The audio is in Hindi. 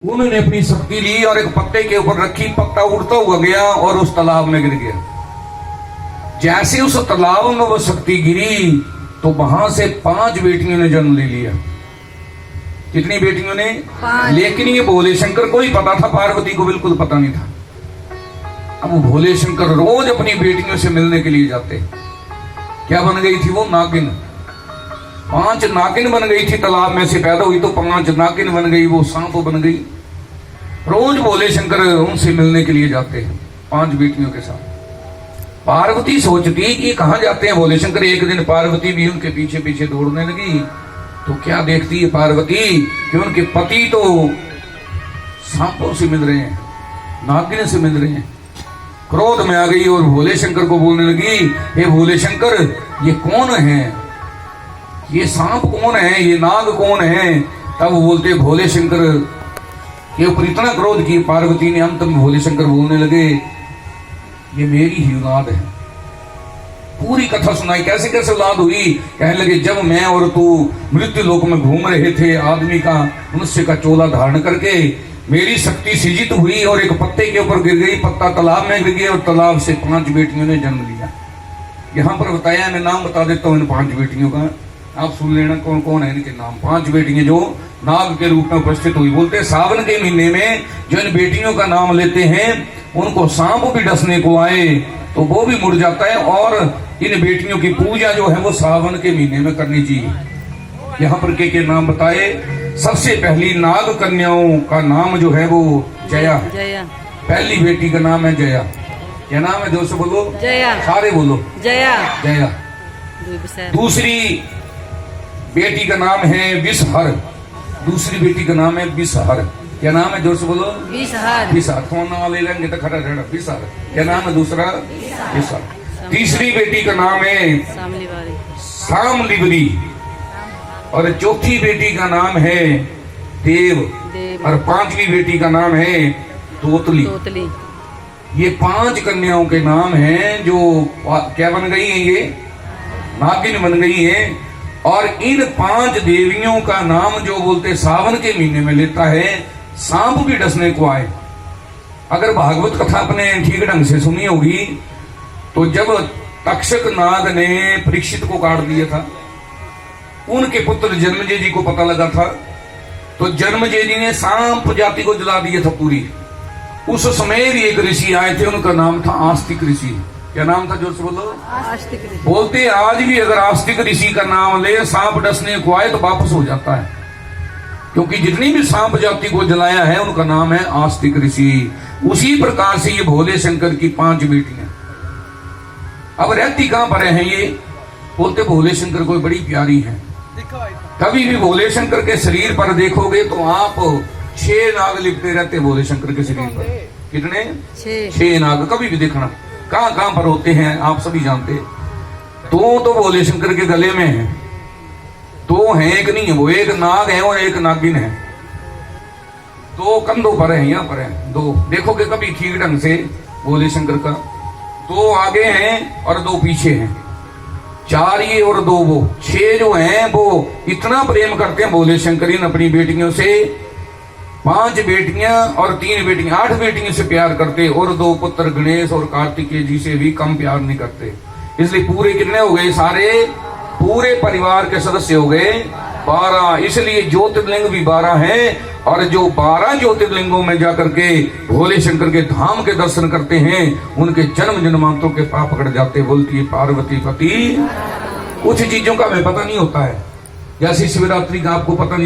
उन्होंने अपनी शक्ति ली और एक पत्ते के ऊपर रखी, पत्ता उड़ता हुआ गया और उस तालाब में गिर गया। जैसे उस तालाब में वो शक्ति गिरी तो वहां से 5 बेटियों ने जन्म ले लिया। कितनी बेटियों ने? 5। लेकिन ये भोले शंकर को ही पता था, पार्वती को बिल्कुल पता नहीं था। अब भोले शंकर रोज अपनी बेटियों से मिलने के लिए जाते। क्या बन गई थी वो? नागिन। 5 नागिन बन गई थी, तालाब में से पैदा हुई तो 5 नागिन बन गई, वो सांप बन गई। रोज भोले शंकर उनसे मिलने के लिए जाते हैं 5 बेटियों के साथ। पार्वती सोचती कि कहां जाते हैं भोले शंकर। एक दिन पार्वती भी उनके पीछे पीछे दौड़ने लगी तो क्या देखती है पार्वती कि उनके पति तो सांपों से मिल रहे हैं, नागिन से मिल रहे हैं। क्रोध में आ गई और भोले शंकर को बोलने लगी, हे भोले शंकर, ये कौन है? ये सांप कौन है? ये नाग कौन है? तब वो बोलते भोले शंकर के ऊपर इतना क्रोध की पार्वती ने, अंत में भोले शंकर बोलने लगे, ये मेरी ही औलाद है। पूरी कथा सुनाई, कैसे कैसे औलाद हुई। कहने लगे, जब मैं और तू मृत्यु लोक में घूम रहे थे, आदमी का मनुष्य का चोला धारण करके, मेरी शक्ति सृजित हुई और एक पत्ते के ऊपर गिर गई, पत्ता तालाब में गिर गया और तालाब से 5 बेटियों ने जन्म लिया। यहाँ पर बताया, मैं नाम बता देता हूँ इन 5 बेटियों का, आप सुन लेना कौन कौन है इनके नाम। 5 बेटियां जो नाग के रूप में उपस्थित हुई। बोलते सावन के महीने में जो इन बेटियों का नाम लेते हैं उनको सांप भी डसने को आए तो वो भी मुड़ जाता है। और इन बेटियों की पूजा जो है वो सावन के महीने में करनी चाहिए। यहाँ पर के नाम बताए। सबसे पहली नाग कन्याओं का नाम जो है वो जया। पहली बेटी का नाम है जया। क्या नाम है? जोर से बोलो। जया। सारे बोलो। जया। जया। दूसरी बेटी का नाम है विषहर। दूसरी बेटी का नाम है विषहर। क्या नाम है? जोर से बोलो। विषहर। विषहर। कौन नाम ले लेंगे तो खड़ा रहना। विषहर। क्या नाम है दूसरा? विषहर। तीसरी बेटी का नाम है सामलिवरी। और चौथी बेटी का नाम है देव। और 5वीं बेटी का नाम है तोतली। ये 5 कन्याओं के नाम हैं जो क्या बन गई है? ये नागिन बन गई है। और इन 5 देवियों का नाम जो बोलते सावन के महीने में लेता है, सांप भी डसने को आए। अगर भागवत कथा अपने ठीक ढंग से सुनी होगी तो जब तक्षक नाग ने परीक्षित को काट दिया था, उनके पुत्र जन्मेजय जी को पता लगा था तो जन्मेजय जी ने सांप जाति को जला दिया था पूरी। उस समय भी एक ऋषि आए थे, उनका नाम था आस्तिक ऋषि। क्या नाम था? जोर से बोलो। आस्तिक ऋषि। बोलते आज भी अगर आस्तिक ऋषि का नाम ले, सांप डसने को आए तो वापस हो जाता है, क्योंकि जितनी भी सांप जाति को जलाया है उनका नाम है आस्तिक ऋषि। उसी प्रकार से ये भोले शंकर की 5 बेटियां अब रहती कहां पर हैं ये? बोलते भोले शंकर को बड़ी प्यारी है। कभी भी भोले शंकर के शरीर पर देखोगे तो आप 6 नाग लिपटे रहते भोले शंकर के शरीर पर। कितने? 6 नाग। कभी भी देखना कहां कहां पर होते हैं आप सभी जानते। तो भोले शंकर के गले में है। 2 हैं, एक नहीं है। वो एक नाग है और एक नागिन है। 2 कंधों पर है, यहाँ पर है 2। देखोगे कभी ठीक ढंग से भोले शंकर का। 2 आगे हैं और 2 पीछे हैं। 4 ये और 2 वो। 6 जो हैं वो इतना प्रेम करते हैं भोले शंकर इन अपनी बेटियों से। 5 बेटियां और 3 बेटियां, 8 बेटियों से प्यार करते और 2 पुत्र गणेश और कार्तिकेय जी से भी कम प्यार नहीं करते। इसलिए पूरे कितने हो गए? सारे पूरे परिवार के सदस्य हो गए 12। इसलिए ज्योतिर्लिंग भी 12 हैं। और जो 12 ज्योतिर्लिंगों में जाकर के भोले शंकर के धाम के दर्शन करते हैं उनके जन्म जन्मांतरों के पाप कट जाते। बोलती है पार्वती पति। कुछ चीजों का हमें पता नहीं होता है, जैसे शिवरात्रि का आपको पता नहीं